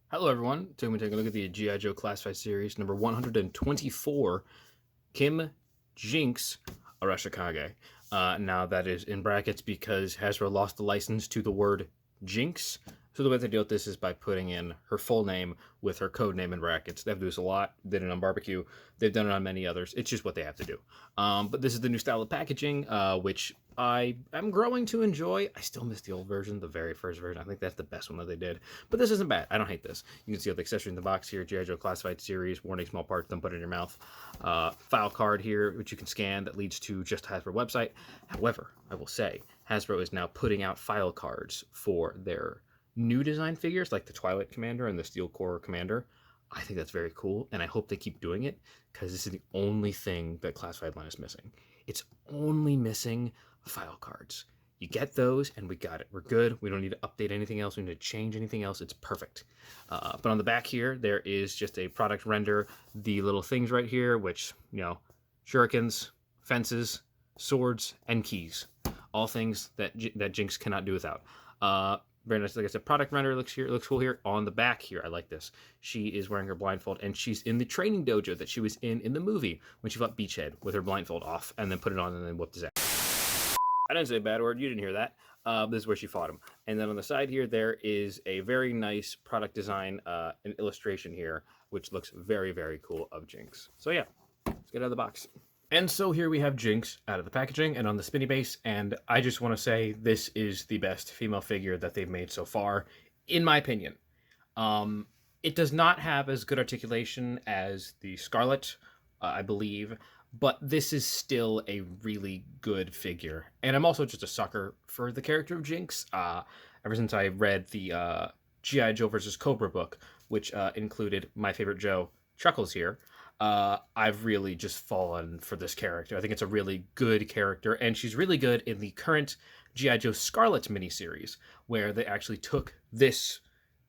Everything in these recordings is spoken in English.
Hello, everyone. Today we're taking a look at the G.I. Joe Classified Series number 124, Kim Jinx Arashikage. Now, that is in brackets because Hasbro lost the license to the word Jinx. So the way they deal with this is by putting in her full name with her code name in brackets. They have to do this a lot. They did it on Barbecue. They've done it on many others. It's just what they have to do. But this is the new style of packaging, which I am growing to enjoy. I still miss the old version, the very first version. I think that's the best one that they did. But this isn't bad. I don't hate this. You can see all the accessories in the box here. G.I. Joe Classified Series. Warning, small parts, don't put it in your mouth. File card here, which you can scan, that leads to just Hasbro website. However, I will say, Hasbro is now putting out file cards for their new design figures, like the Twilight Commander and the Steel Core Commander. I think that's very cool, and I hope they keep doing it, because this is the only thing that Classified line is missing. It's only missing file cards. You get those, and we got it. We're good. We don't need to update anything else. We don't need to change anything else. It's perfect. But on the back here, there is just a product render. The little things right here, which, shurikens, fences, swords, and keys. All things that Jinx cannot do without. Very nice. Like I said, product render looks cool here. On the back here, I like this. She is wearing her blindfold, and she's in the training dojo that she was in the movie when she fought Beachhead with her blindfold off, and then put it on and then whooped his ass. I didn't say a bad word. You didn't hear that. This is where she fought him. And then on the side here, there is a very nice product design, an illustration here, which looks very, very cool of Jinx. So yeah, let's get out of the box. And so here we have Jinx out of the packaging and on the spinny base, and I just want to say this is the best female figure that they've made so far, in my opinion. It does not have as good articulation as the Scarlet, I believe, but this is still a really good figure. And I'm also just a sucker for the character of Jinx. Ever since I read the G.I. Joe vs. Cobra book, which included my favorite Joe, Chuckles here, I've really just fallen for this character. I think it's a really good character, and she's really good in the current G.I. Joe Scarlet miniseries, where they actually took this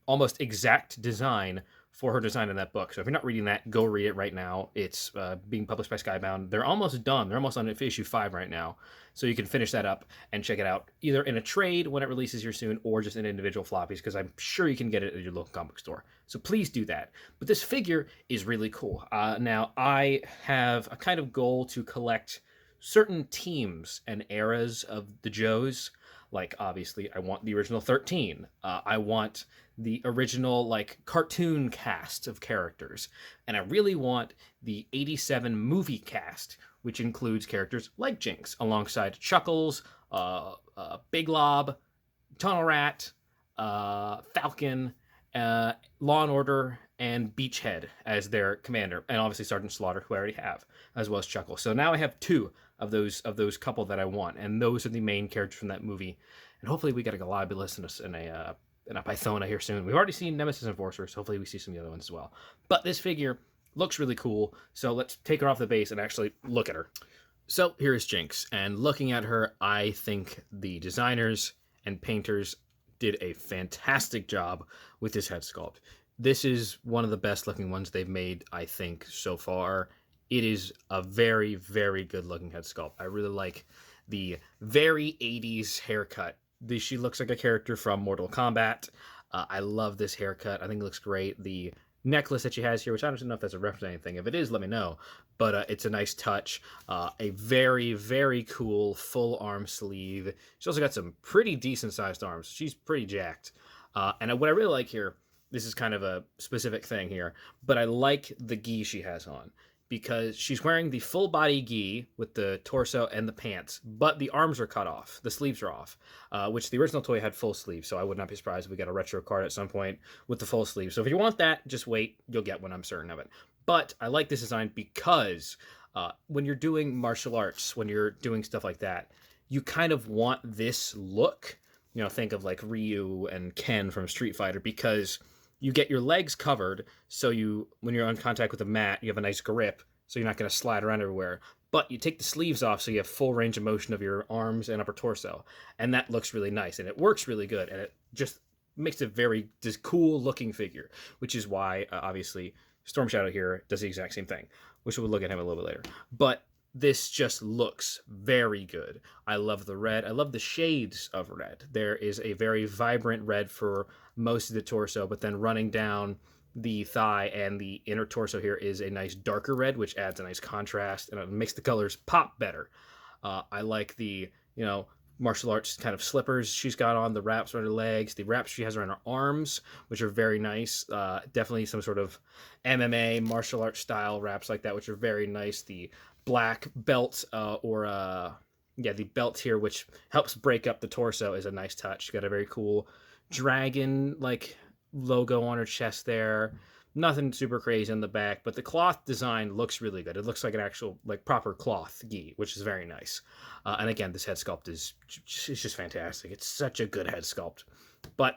almost exact design for her design in that book. So if you're not reading that, go read it right now. It's being published by Skybound. They're almost done. They're almost on issue 5 right now. So you can finish that up and check it out, either in a trade when it releases here soon, or just in individual floppies, because I'm sure you can get it at your local comic store. So please do that. But this figure is really cool. Now, I have a kind of goal to collect certain teams and eras of the Joes. Like, obviously, I want the original 13. I want the original, cartoon cast of characters. And I really want the 87 movie cast, which includes characters like Jinx, alongside Chuckles, Big Lob, Tunnel Rat, Falcon, Law and Order, and Beachhead as their commander, and obviously Sergeant Slaughter, who I already have, as well as Chuckles. So now I have 2 of those couple that I want, and those are the main characters from that movie. And hopefully we get a Galabulus and a Pythona here soon. We've already seen Nemesis Enforcer, so hopefully we see some of the other ones as well. But this figure looks really cool, so let's take her off the base and actually look at her. So here is Jinx, and looking at her, I think the designers and painters did a fantastic job with this head sculpt. This is one of the best looking ones they've made, I think, so far. It is a very, very good looking head sculpt. I really like the very 80s haircut. She looks like a character from Mortal Kombat. I love this haircut. I think it looks great. The necklace that she has here, which I don't know if that's a reference to anything. If it is, let me know. But it's a nice touch. A very, very cool full arm sleeve. She's also got some pretty decent sized arms. She's pretty jacked. And what I really like here, this is kind of a specific thing here, but I like the gi she has on, because she's wearing the full body gi with the torso and the pants, but the arms are cut off. The sleeves are off, which the original toy had full sleeves, so I would not be surprised if we got a retro card at some point with the full sleeve. So if you want that, just wait. You'll get one, I'm certain of it. But I like this design because when you're doing martial arts, when you're doing stuff like that, you kind of want this look. Think of like Ryu and Ken from Street Fighter, because you get your legs covered, so when you're on contact with the mat, you have a nice grip, so you're not going to slide around everywhere. But you take the sleeves off, so you have full range of motion of your arms and upper torso, and that looks really nice, and it works really good, and it just makes a very just cool looking figure, which is why obviously Storm Shadow here does the exact same thing, which we'll look at him a little bit later. But this just looks very good. I love the red. I love the shades of red. There is a very vibrant red for most of the torso, but then running down the thigh and the inner torso here is a nice darker red, which adds a nice contrast and it makes the colors pop better. I like the, martial arts kind of slippers she's got on, the wraps around her legs, the wraps she has around her arms, which are very nice. Definitely some sort of MMA martial arts style wraps like that, which are very nice. The black belt the belt here, which helps break up the torso, is a nice touch. She's got a very cool dragon like logo on her chest there. Nothing super crazy in the back, but the cloth design looks really good. It looks like an actual, like, proper cloth gi, which is very nice. And again, this head sculpt is just fantastic. It's such a good head sculpt. But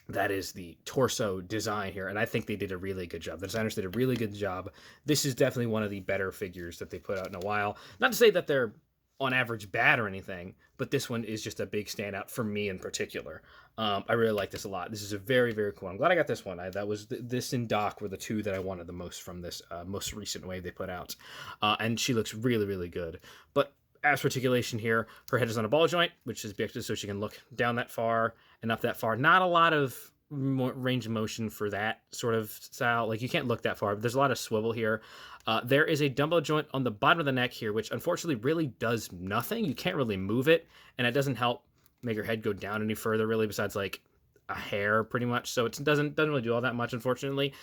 that is the torso design here, and I think they did a really good job. The designers did a really good job. This is definitely one of the better figures that they put out in a while. Not to say that they're on average bad or anything, but this one is just a big standout for me in particular. I really like this a lot. This is a very, very cool. I'm glad I got this one. This and Doc were the two that I wanted the most from this most recent wave they put out, and she looks really, really good. But as for articulation here, her head is on a ball joint, which is objective, so she can look down that far and up that far. Not a lot of range of motion for that sort of style. Like, you can't look that far, but there's a lot of swivel here. There is a dumbbell joint on the bottom of the neck here, which unfortunately really does nothing. You can't really move it, and it doesn't help make her head go down any further, really, besides like a hair, pretty much. So it doesn't really do all that much, unfortunately.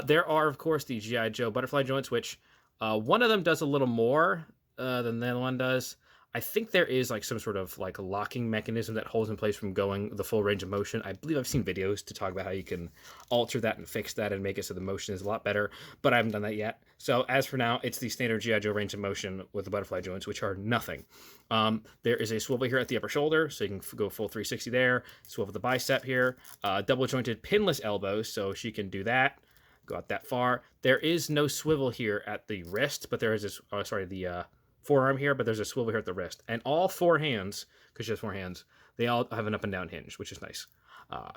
There are, of course, the G.I. Joe butterfly joints, which one of them does a little more than the other one does. I think there is like some sort of like locking mechanism that holds in place from going the full range of motion. I believe I've seen videos to talk about how you can alter that and fix that and make it so the motion is a lot better, but I haven't done that yet. So as for now, it's the standard G.I. Joe range of motion with the butterfly joints, which are nothing. There is a swivel here at the upper shoulder, so you can go full 360 there. Swivel the bicep here. Double jointed pinless elbows, so she can do that. Go out that far. There is no swivel here at the wrist, but there is this, the forearm here, but there's a swivel here at the wrist. And all four hands, because she has four hands, they all have an up and down hinge, which is nice.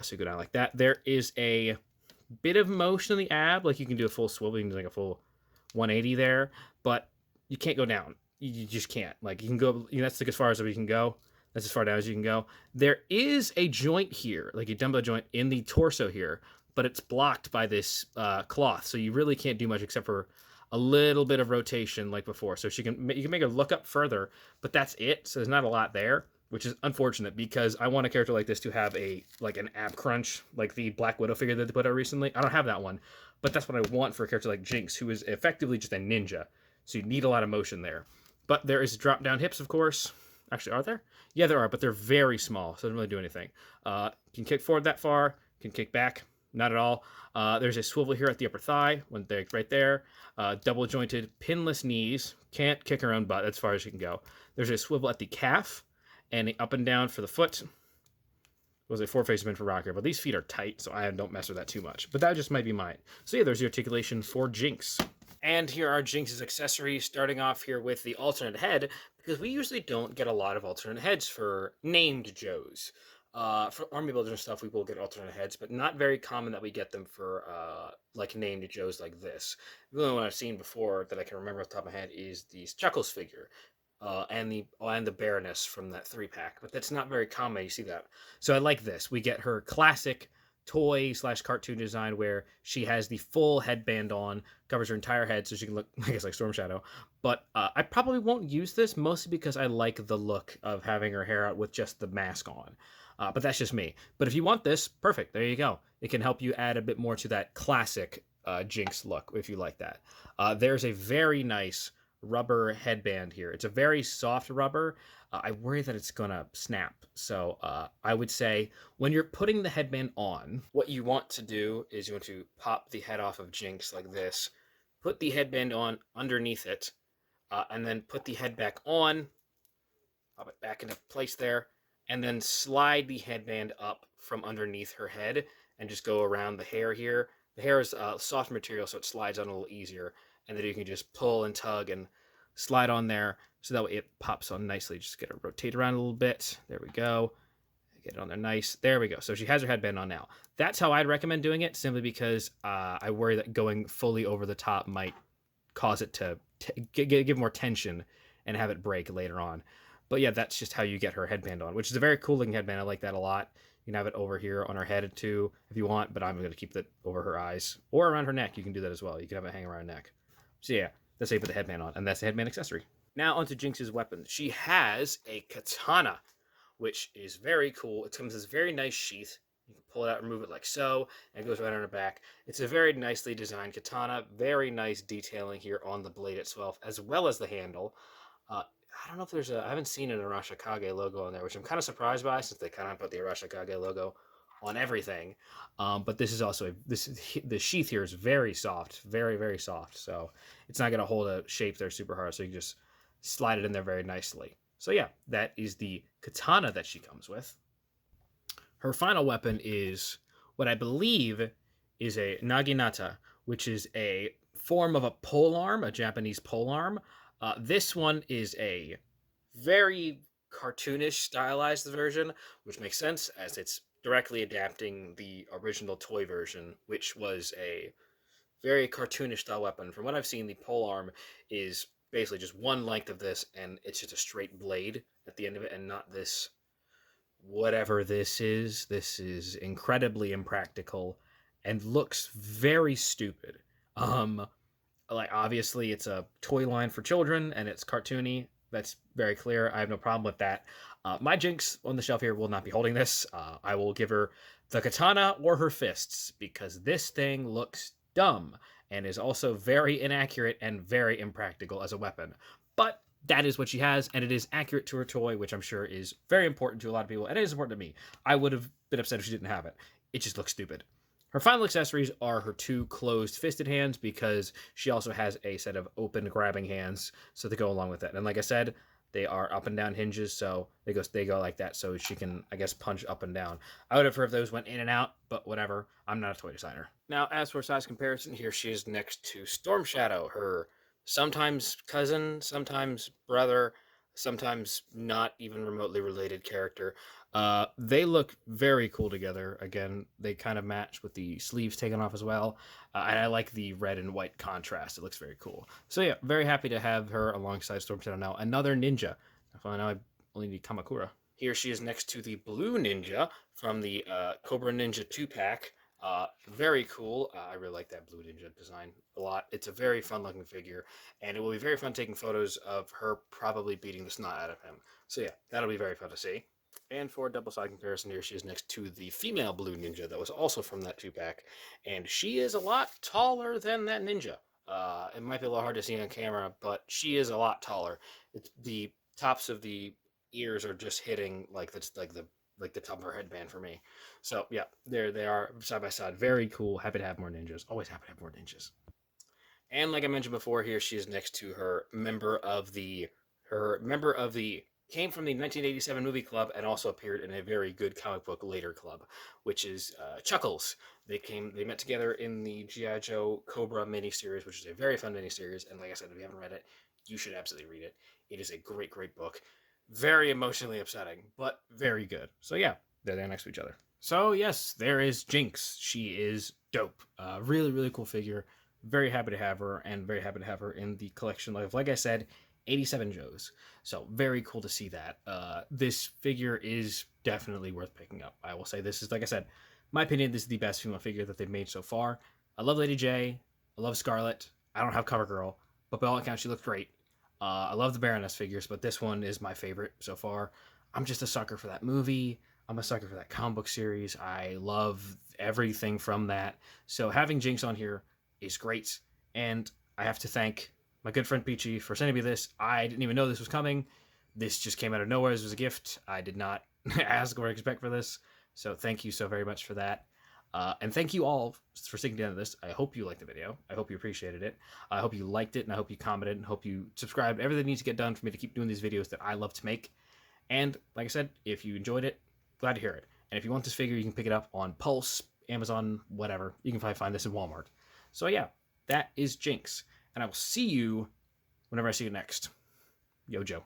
So you go down like that. There is a bit of motion in the ab, like you can do a full swivel, you can do like a full 180 there, but you can't go down. You just can't. Like, you can go, that's like as far as you can go. That's as far down as you can go. There is a joint here, like a dumbbell joint in the torso here, but it's blocked by this cloth, so you really can't do much except for a little bit of rotation like before. So you can make her look up further, but that's it. So there's not a lot there, which is unfortunate because I want a character like this to have an ab crunch, like the Black Widow figure that they put out recently. I don't have that one, but that's what I want for a character like Jinx, who is effectively just a ninja. So you need a lot of motion there. But there is drop down hips, of course. Actually, are there? Yeah, there are, but they're very small, so it doesn't really do anything. Can kick forward that far, can kick back. Not at all. There's a swivel here at the upper thigh, right there. Double jointed pinless knees. Can't kick her own butt as far as she can go. There's a swivel at the calf and up and down for the foot. It was a four-face for rocker, but these feet are tight, so I don't mess with that too much. But that just might be mine. So yeah, there's the articulation for Jinx. And here are Jinx's accessories, starting off here with the alternate head, because we usually don't get a lot of alternate heads for named Joes. For army builders and stuff, we will get alternate heads, but not very common that we get them for like named Joes like this. The only one I've seen before that I can remember off the top of my head is the Chuckles figure, and the Baroness from that 3-pack, but that's not very common. You see that, so I like this. We get her classic toy/cartoon design where she has the full headband on, covers her entire head, so she can look, I guess, like Storm Shadow. But I probably won't use this, mostly because I like the look of having her hair out with just the mask on. But that's just me. But if you want this, perfect. There you go. It can help you add a bit more to that classic Jinx look, if you like that. There's a very nice rubber headband here. It's a very soft rubber. I worry that it's going to snap. So I would say when you're putting the headband on, what you want to do is you want to pop the head off of Jinx like this, put the headband on underneath it, and then put the head back on, pop it back into place there, and then slide the headband up from underneath her head and just go around the hair here. The hair is soft material, so it slides on a little easier, and then you can just pull and tug and slide on there, so that way it pops on nicely. Just get it rotate around a little bit. There we go. Get it on there nice. There we go. So she has her headband on now. That's how I'd recommend doing it, simply because I worry that going fully over the top might cause it to give more tension and have it break later on. But yeah, that's just how you get her headband on, which is a very cool looking headband. I like that a lot. You can have it over here on her head too if you want, but I'm going to keep it over her eyes or around her neck. You can do that as well. You can have it hang around her neck. So yeah, that's how you put the headband on, and that's the headband accessory. Now onto Jinx's weapon. She has a katana, which is very cool. It comes in this very nice sheath. You can pull it out and remove it like so, and it goes right on her back. It's a very nicely designed katana. Very nice detailing here on the blade itself, as well as the handle. I don't know if there's a... I haven't seen an Arashikage logo on there, which I'm kind of surprised by, since they kind of put the Arashikage logo on everything. But this is also... the sheath here is very soft. Very, very soft. So it's not going to hold a shape there super hard, so you can just slide it in there very nicely. So yeah, that is the katana that she comes with. Her final weapon is what I believe is a naginata, which is a form of a polearm, a Japanese polearm. This one is a very cartoonish stylized version, which makes sense as it's directly adapting the original toy version, which was a very cartoonish style weapon. From what I've seen, the polearm is basically just one length of this, and it's just a straight blade at the end of it, and not this whatever this is. This is incredibly impractical and looks very stupid. Like, obviously it's a toy line for children and it's cartoony. That's very clear. I have no problem with that. My Jinx on the shelf here will not be holding this. I will give her the katana or her fists, because this thing looks dumb and is also very inaccurate and very impractical as a weapon. But that is what she has, and it is accurate to her toy, which I'm sure is very important to a lot of people, and it is important to me. I would have been upset if she didn't have it. It just looks stupid. Her final accessories are her two closed fisted hands, because she also has a set of open grabbing hands, so they go along with that. And like I said, they are up and down hinges, so they go like that, so she can, I guess, punch up and down. I would have preferred if those went in and out, but whatever. I'm not a toy designer. Now, as for size comparison, here she is next to Storm Shadow, her sometimes cousin, sometimes brother, sometimes not even remotely related character. They look very cool together. Again, they kind of match with the sleeves taken off as well. And I like the red and white contrast. It looks very cool. So yeah, very happy to have her alongside Storm Shadow now. Another ninja. Now I only need Kamakura. Here she is next to the blue ninja from the Cobra Ninja 2-pack. Very cool. I really like that blue ninja design a lot. It's a very fun looking figure, and it will be very fun taking photos of her probably beating the snot out of him. So yeah, that'll be very fun to see. And for a double side comparison, here she is next to the female blue ninja that was also from that 2-pack, and she is a lot taller than that ninja. It might be a little hard to see on camera, but she is a lot taller. It's the tops of the ears are just hitting like the top of her headband for me. So yeah, there they are side by side. Very cool. Happy to have more ninjas. Always happy to have more ninjas. And like I mentioned before, here she is next to her member of the came from the 1987 movie club and also appeared in a very good comic book later club, which is Chuckles. They met together in the G.I. Joe Cobra miniseries, which is a very fun miniseries. And like I said, if you haven't read it, you should absolutely read it. It is a great, great book. Very emotionally upsetting, but very good. So yeah, they're there next to each other. So yes, there is Jinx. She is dope. Really, really cool figure. Very happy to have her, and very happy to have her in the collection of, like I said, 87 Joes. So very cool to see that. This figure is definitely worth picking up. I will say this is, like I said, my opinion, this is the best female figure that they've made so far. I love Lady J. I love Scarlet. I don't have CoverGirl, but by all accounts, she looks great. I love the Baroness figures, but this one is my favorite so far. I'm just a sucker for that movie. I'm a sucker for that comic book series. I love everything from that. So having Jinx on here is great. And I have to thank my good friend Peachy for sending me this. I didn't even know this was coming. This just came out of nowhere. This was a gift. I did not ask or expect for this. So thank you so very much for that. And thank you all for sticking down to this. I hope you liked the video. I hope you appreciated it. I hope you liked it, and I hope you commented, and hope you subscribed. Everything needs to get done for me to keep doing these videos that I love to make. And like I said, if you enjoyed it, glad to hear it. And if you want this figure, you can pick it up on Pulse, Amazon, whatever. You can probably find this in Walmart. So yeah, that is Jinx. And I will see you whenever I see you next. Yo, Joe.